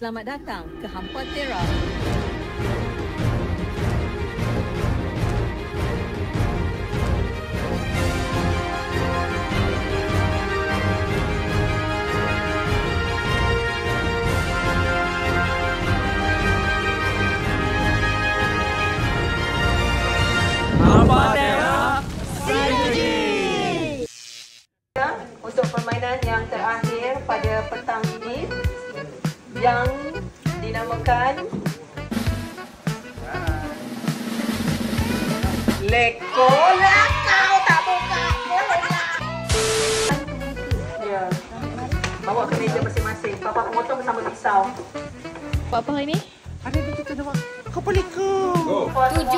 Selamat datang ke Hampa Tera. Hampa Tera untuk permainan yang terakhir pada petang ini yang dinamakan Leko. Kau tak buka mulut lah. Ya. Bawa ke meja masing-masing. Papa potong bersama pisau. Buat apa hari ni? Ada kita nama kapal Leko. 7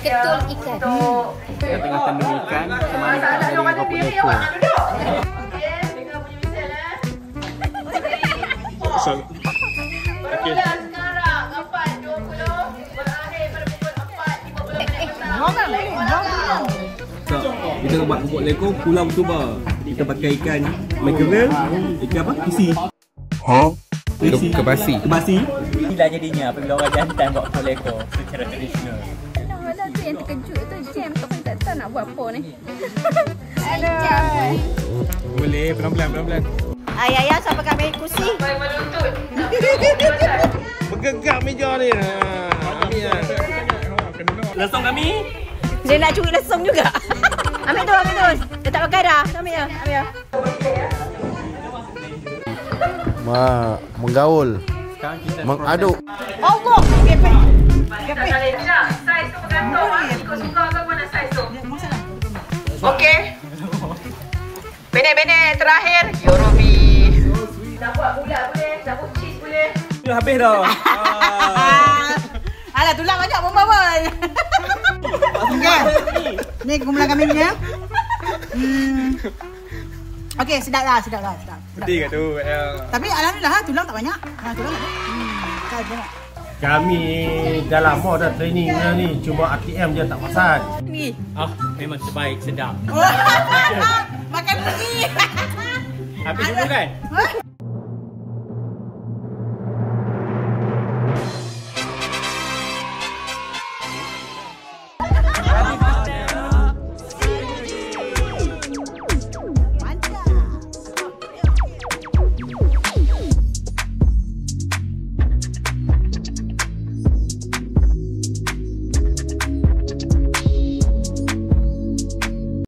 ketul ikan. Kita tengah tandem ikan. Kemana kita jadi kapal Leko. Okey, dengar bunyi whistle eh. Bermula sekarang 4.20 berakhir pada pukul 4.15. So, kita nak buat pupuk Leko Pulau Tuba. Kita pakai ikan mackerel, ikan apa? Kisi. Kebasi. Kebasi. Inilah jadinya apabila orang jantan buat pupuk Leko secara tradisional. Alah tu yang terkejut tu jam tu kan tak tahu nak buat apa ni. Boleh, pelan-pelan. Ayah siapa kat meja kursi? Sampai melutut. Bergegak meja ni. Lesong kami. Dia nak curi lesung juga. Ambil tu. Dia tak pakai dah. Ambil ya. Menggaul, mengaduk. Allah. Gepek. Tak boleh tidak. Saiz tu bergantung. Ikut suka ke mana saiz tu. Okey. Benek-benek terakhir. Yorobi. Nak buat bulat boleh. Nak buat cheese boleh. Dah habis dah. Alah tulang banyak membawa. Okey. Ni kumpulan kami ni ya. Okey, sedap lah. Betul kat tu. Tapi alhamdulillah tulang tak banyak. Tulang tak banyak. Kami dah lama dah training ni. Cuma ATM je tak pasal. Ni. Memang terbaik, sedap. Makan pergi. Habis dulu kan?